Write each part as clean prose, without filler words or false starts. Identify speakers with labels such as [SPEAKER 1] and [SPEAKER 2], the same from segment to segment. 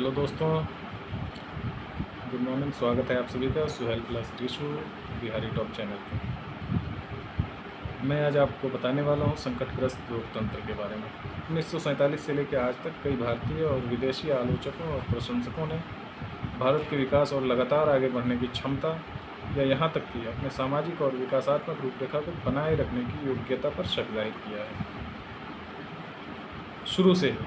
[SPEAKER 1] Hello दोस्तों, good morning. स्वागत है आप सभी का Suhel plus tissue Bihari top channel पर। मैं आज आपको बताने वाला हूं संकटग्रस्त लोकतंत्र के बारे में। 1947 से लेकर आज तक कई भारतीय और विदेशी आलोचकों और प्रशंसकों ने भारत के विकास और लगातार आगे बढ़ने की क्षमता या यहाँ तक कि अपने सामाजिक और विकासात्मक रूपरेखा को बनाए रखने की योग्यता पर शक जाहिर किया है। शुरू से ही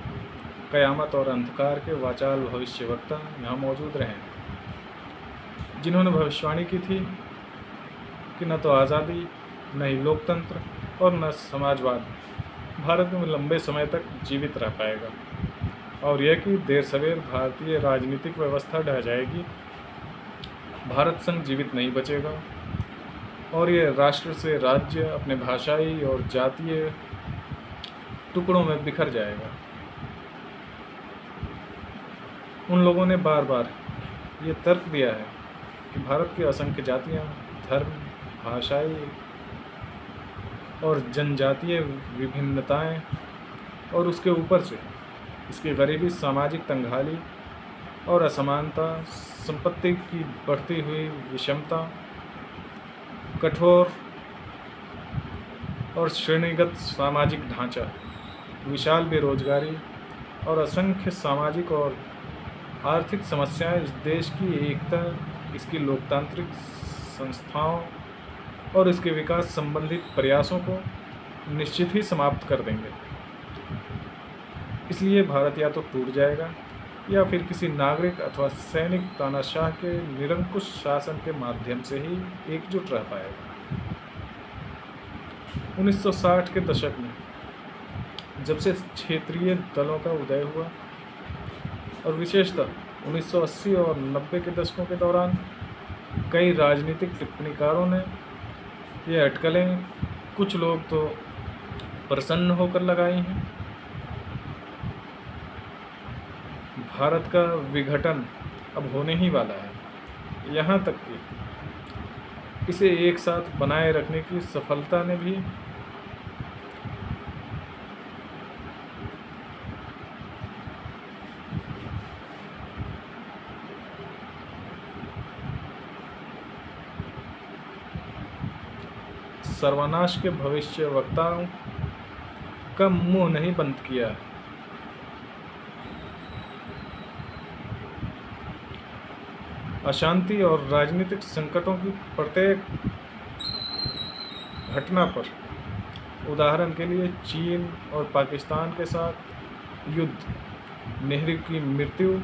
[SPEAKER 1] कयामत और अंधकार के वाचाल भविष्यवक्ता यहाँ मौजूद रहे हैं, जिन्होंने भविष्यवाणी की थी कि न तो आज़ादी, न ही लोकतंत्र और न समाजवाद भारत में लंबे समय तक जीवित रह पाएगा, और यह कि देर सवेर भारतीय राजनीतिक व्यवस्था ढह जाएगी, भारत संघ जीवित नहीं बचेगा और यह राष्ट्र से राज्य अपने भाषाई और जातीय टुकड़ों में बिखर जाएगा। उन लोगों ने बार बार ये तर्क दिया है कि भारत की असंख्य जातियाँ, धर्म, भाषाई और जनजातीय विभिन्नताएं और उसके ऊपर से इसकी गरीबी, सामाजिक तंगहाली और असमानता, संपत्ति की बढ़ती हुई विषमता, कठोर और श्रेणीगत सामाजिक ढांचा, विशाल बेरोजगारी और असंख्य सामाजिक और आर्थिक समस्याएं इस देश की एकता, इसकी लोकतांत्रिक संस्थाओं और इसके विकास संबंधित प्रयासों को निश्चित ही समाप्त कर देंगे। इसलिए भारत या तो टूट जाएगा या फिर किसी नागरिक अथवा सैनिक तानाशाह के निरंकुश शासन के माध्यम से ही एकजुट रह पाएगा। 1960 के दशक में जब से क्षेत्रीय दलों का उदय हुआ और विशेषतः 1980 और 90 के दशकों के दौरान कई राजनीतिक टिप्पणीकारों ने ये अटकलें कुछ लोग तो प्रसन्न होकर लगाई हैं। भारत का विघटन अब होने ही वाला है, यहाँ तक कि इसे एक साथ बनाए रखने की सफलता ने भी सर्वनाश के भविष्यवक्ताओं का मुंह नहीं बंद किया। अशांति और राजनीतिक संकटों की प्रत्येक घटना पर, उदाहरण के लिए चीन और पाकिस्तान के साथ युद्ध, नेहरू की मृत्यु,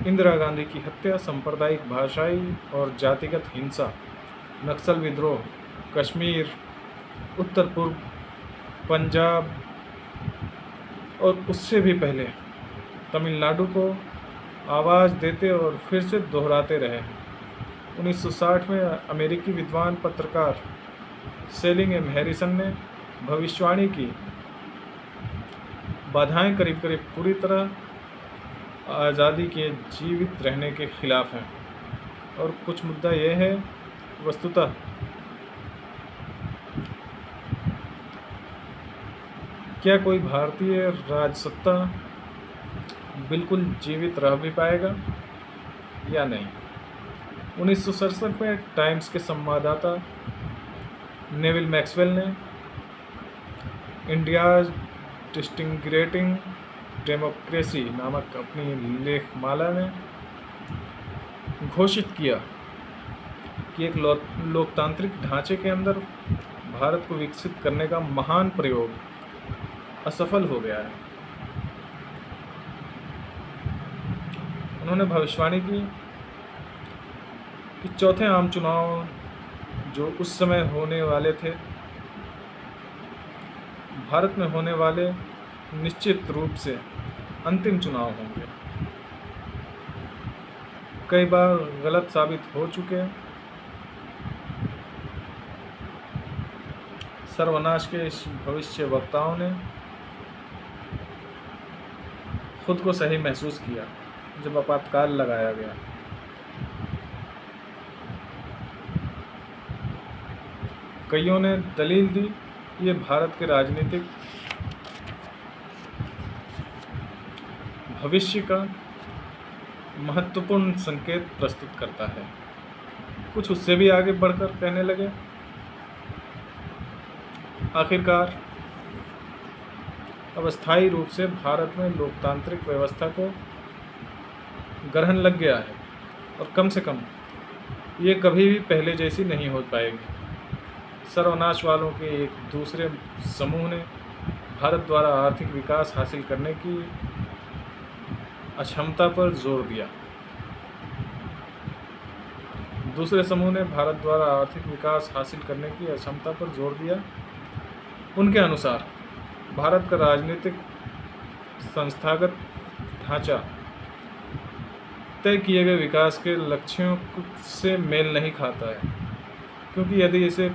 [SPEAKER 1] इंदिरा गांधी की हत्या, सांप्रदायिक, भाषाई और जातिगत हिंसा, नक्सल विद्रोह, कश्मीर, उत्तर पूर्व, पंजाब और उससे भी पहले तमिलनाडु को आवाज़ देते और फिर से दोहराते रहे। 1960 में अमेरिकी विद्वान पत्रकार सेलिंग एम हैरिसन ने भविष्यवाणी की, बाधाएं करीब करीब पूरी तरह आज़ादी के जीवित रहने के खिलाफ हैं, और कुछ मुद्दा यह है वस्तुतः क्या कोई भारतीय राजसत्ता बिल्कुल जीवित रह भी पाएगा या नहीं। 1967 में टाइम्स के संवाददाता नेविल मैक्सवेल ने इंडियाज डिस्टिंग्रेटिंग डेमोक्रेसी नामक अपनी लेखमाला में घोषित किया कि एक लोकतांत्रिक ढांचे के अंदर भारत को विकसित करने का महान प्रयोग असफल हो गया है। उन्होंने भविष्यवाणी की कि चौथे आम चुनाव जो उस समय होने वाले थे, भारत में होने वाले निश्चित रूप से अंतिम चुनाव होंगे। कई बार गलत साबित हो चुके सर्वनाश के इस भविष्यवक्ताओं ने खुद को सही महसूस किया जब आपातकाल लगाया गया। कईयों ने दलील दी ये भारत के राजनीतिक भविष्य का महत्वपूर्ण संकेत प्रस्तुत करता है। कुछ उससे भी आगे बढ़कर कहने लगे, आखिरकार अब अस्थायी रूप से भारत में लोकतांत्रिक व्यवस्था को ग्रहण लग गया है और कम से कम ये कभी भी पहले जैसी नहीं हो पाएगी। सर्वनाश वालों के एक दूसरे समूह ने भारत द्वारा आर्थिक विकास हासिल करने की अक्षमता पर जोर दिया। दूसरे समूह ने भारत द्वारा आर्थिक विकास हासिल करने की अक्षमता पर जोर दिया। उनके अनुसार भारत का राजनीतिक संस्थागत ढांचा तय किए गए विकास के लक्ष्यों से मेल नहीं खाता है, क्योंकि यदि इसे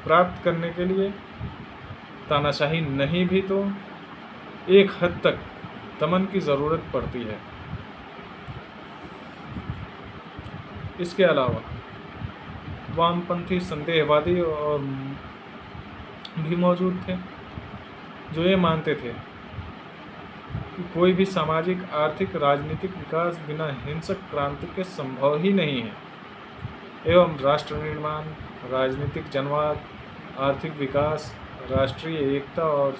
[SPEAKER 1] प्राप्त करने के लिए तानाशाही नहीं भी तो एक हद तक दमन की ज़रूरत पड़ती है। इसके अलावा वामपंथी संदेहवादी और भी मौजूद थे, जो ये मानते थे कि कोई भी सामाजिक, आर्थिक, राजनीतिक विकास बिना हिंसक क्रांति के संभव ही नहीं है एवं राष्ट्र निर्माण, राजनीतिक जनवाद, आर्थिक विकास, राष्ट्रीय एकता और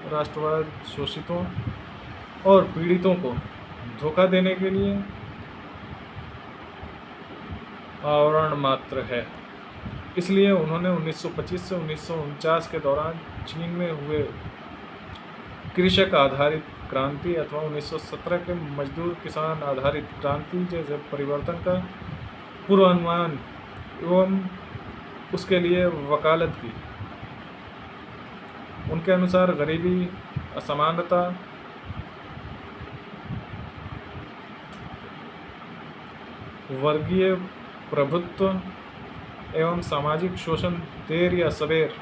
[SPEAKER 1] राष्ट्रवाद शोषितों और पीड़ितों को धोखा देने के लिए आवरण मात्र है। इसलिए उन्होंने 1925 से 1949 के दौरान चीन में हुए कृषक आधारित क्रांति अथवा 1917 के मजदूर किसान आधारित क्रांति जैसे परिवर्तन का पूर्वानुमान एवं उसके लिए वकालत की। उनके अनुसार गरीबी, असमानता, वर्गीय प्रभुत्व एवं सामाजिक शोषण देर या सवेर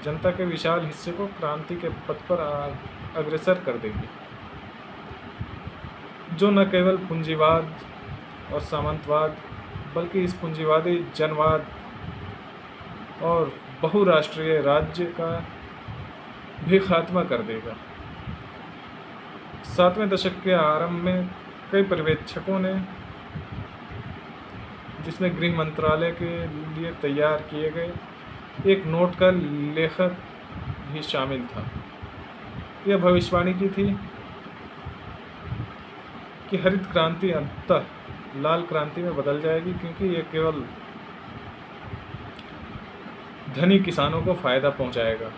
[SPEAKER 1] जनता के विशाल हिस्से को क्रांति के पथ पर अग्रसर कर देगी, जो न केवल पूंजीवाद और सामंतवाद बल्कि इस पूंजीवादी जनवाद और बहुराष्ट्रीय राज्य का भी खात्मा कर देगा। 7वें दशक के आरंभ में कई पर्यवेक्षकों ने, जिसमें गृह मंत्रालय के लिए तैयार किए गए एक नोट का लेखक भी शामिल था, यह भविष्यवाणी की थी कि हरित क्रांति अंततः लाल क्रांति में बदल जाएगी, क्योंकि यह केवल धनी किसानों को फायदा पहुंचाएगा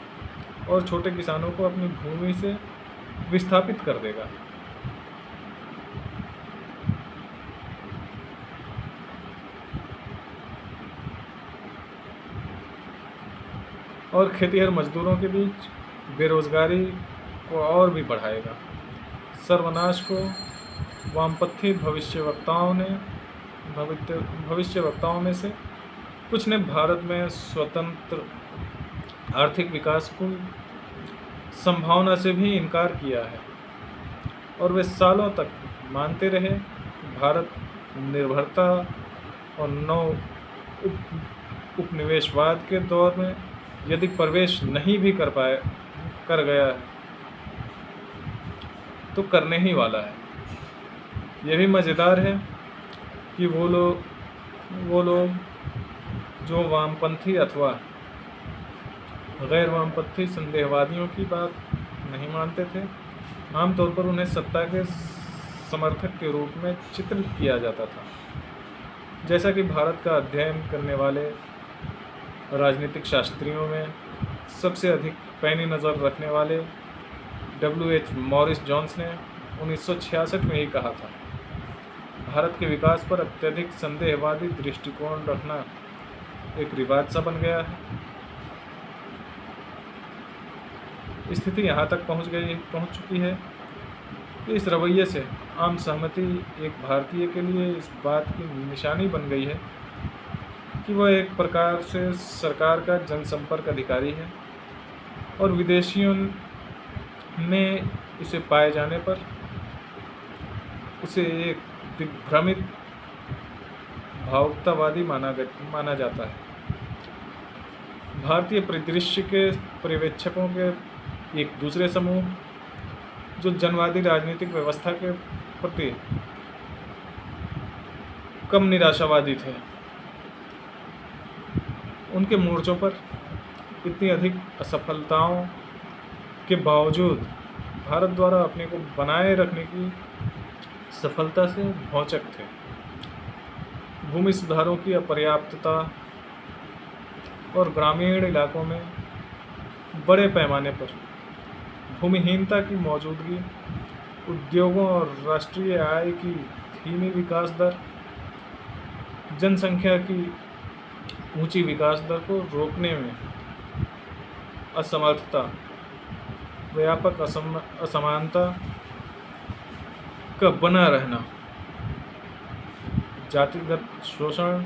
[SPEAKER 1] और छोटे किसानों को अपनी भूमि से विस्थापित कर देगा। और खेतीहर मजदूरों के बीच बेरोजगारी को और भी बढ़ाएगा। सर्वनाश को वामपंथी भविष्यवक्ताओं में से कुछ ने भारत में स्वतंत्र आर्थिक विकास को संभावना से भी इनकार किया है और वे सालों तक मानते रहे कि भारत निर्भरता और नव उपनिवेशवाद के दौर में यदि प्रवेश नहीं भी कर गया है तो करने ही वाला है। यह भी मज़ेदार है कि वो लोग जो वामपंथी अथवा गैर वामपंथी संदेहवादियों की बात नहीं मानते थे, आमतौर पर उन्हें सत्ता के समर्थक के रूप में चित्रित किया जाता था। जैसा कि भारत का अध्ययन करने वाले राजनीतिक शास्त्रियों में सबसे अधिक पैनी नज़र रखने वाले W.H. मॉरिस जोन्स ने 1966 में ही कहा था, भारत के विकास पर अत्यधिक संदेहवादी दृष्टिकोण रखना एक रिवाज सा बन गया है। स्थिति यहाँ तक पहुँच चुकी है कि इस रवैये से आम सहमति एक भारतीय के लिए इस बात की निशानी बन गई है कि वह एक प्रकार से सरकार का जनसंपर्क अधिकारी है और विदेशियों में इसे पाए जाने पर उसे एक दिग्भ्रमित भावुकतावादी माना जाता है। भारतीय परिदृश्य के पर्यवेक्षकों के एक दूसरे समूह जो जनवादी राजनीतिक व्यवस्था के प्रति कम निराशावादी थे, उनके मोर्चों पर इतनी अधिक असफलताओं के बावजूद भारत द्वारा अपने को बनाए रखने की सफलता से भौचक थे। भूमि सुधारों की अपर्याप्तता और ग्रामीण इलाकों में बड़े पैमाने पर भूमिहीनता की मौजूदगी, उद्योगों और राष्ट्रीय आय की धीमी विकास दर, जनसंख्या की ऊंची विकास दर को रोकने में असमर्थता, व्यापक असमानता का बना रहना, जातिगत शोषण,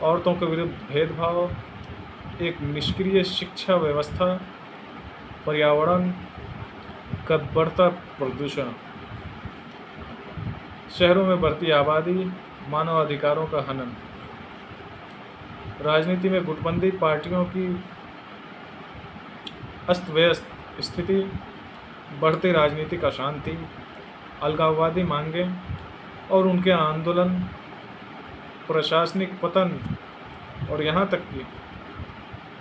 [SPEAKER 1] औरतों के विरुद्ध भेदभाव, एक निष्क्रिय शिक्षा व्यवस्था, पर्यावरण का बढ़ता प्रदूषण, शहरों में बढ़ती आबादी, मानव अधिकारों का हनन, राजनीति में गुटबंदी पार्टियों की अस्त व्यस्त स्थिति, बढ़ती राजनीतिक अशांति, अलगाववादी मांगें और उनके आंदोलन, प्रशासनिक पतन और यहाँ तक कि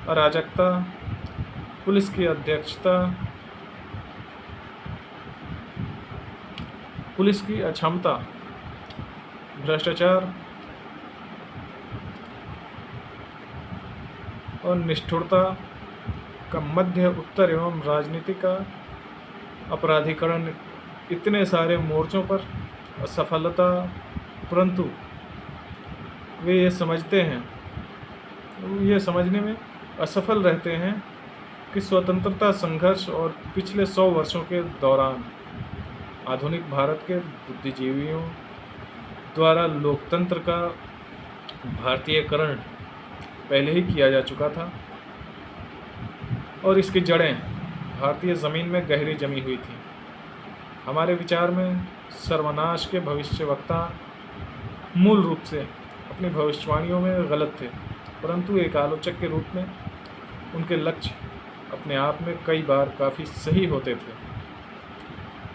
[SPEAKER 1] अराजकता, पुलिस की अध्यक्षता, पुलिस की अक्षमता, भ्रष्टाचार और निष्ठुरता का मध्य उत्तर एवं राजनीति का अपराधीकरण इतने सारे मोर्चों पर असफलता, परंतु वे ये समझने में असफल रहते हैं कि स्वतंत्रता संघर्ष और पिछले 100 वर्षों के दौरान आधुनिक भारत के बुद्धिजीवियों द्वारा लोकतंत्र का भारतीयकरण पहले ही किया जा चुका था और इसकी जड़ें भारतीय ज़मीन में गहरी जमी हुई थी। हमारे विचार में सर्वनाश के भविष्यवक्ता मूल रूप से अपनी भविष्यवाणियों में गलत थे, परंतु एक आलोचक के रूप में उनके लक्ष्य अपने आप में कई बार काफ़ी सही होते थे।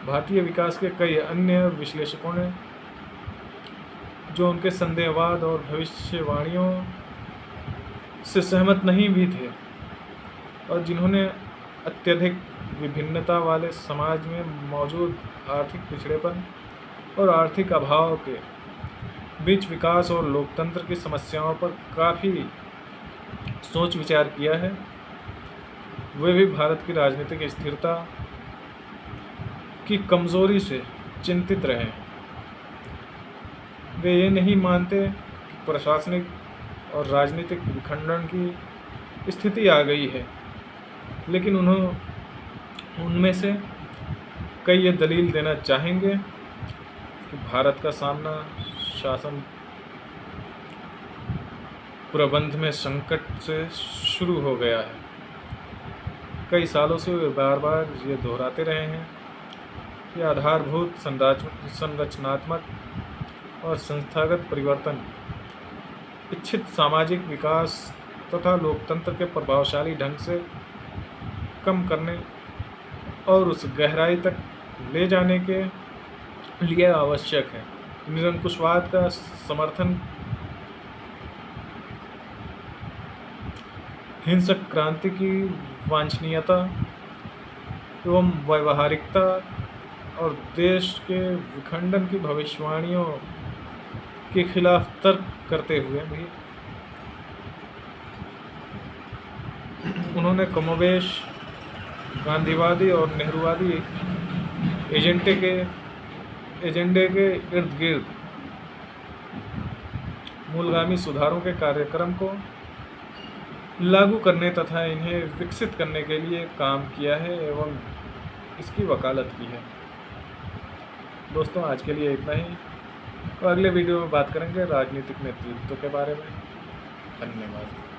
[SPEAKER 1] भारतीय विकास के कई अन्य विश्लेषकों ने, जो उनके संदेहवाद और भविष्यवाणियों से सहमत नहीं भी थे और जिन्होंने अत्यधिक विभिन्नता वाले समाज में मौजूद आर्थिक पिछड़ेपन और आर्थिक अभाव के बीच विकास और लोकतंत्र की समस्याओं पर काफ़ी सोच विचार किया है, वे भी भारत की राजनीतिक स्थिरता की कमज़ोरी से चिंतित रहे। वे ये नहीं मानते कि प्रशासनिक और राजनीतिक विखंडन की स्थिति आ गई है, लेकिन उनमें से कई ये दलील देना चाहेंगे कि भारत का सामना शासन प्रबंध में संकट से शुरू हो गया है। कई सालों से वे बार बार ये दोहराते रहे हैं कि आधारभूत संरचनात्मक और संस्थागत परिवर्तन, इच्छित सामाजिक विकास तथा लोकतंत्र के प्रभावशाली ढंग से कम करने और उस गहराई तक ले जाने के लिए आवश्यक है। निरंकुशवाद का समर्थन, हिंसक क्रांति की वांछनीयता एवं व्यावहारिकता और देश के विखंडन की भविष्यवाणियों के खिलाफ तर्क करते हुए भी उन्होंने कमोबेश गांधीवादी और नेहरूवादी एजेंडे के इर्द गिर्द मूलगामी सुधारों के कार्यक्रम को लागू करने तथा इन्हें विकसित करने के लिए काम किया है एवं इसकी वकालत की है। दोस्तों, आज के लिए इतना ही, और अगले वीडियो में बात करेंगे राजनीतिक नेतृत्व के बारे में। धन्यवाद।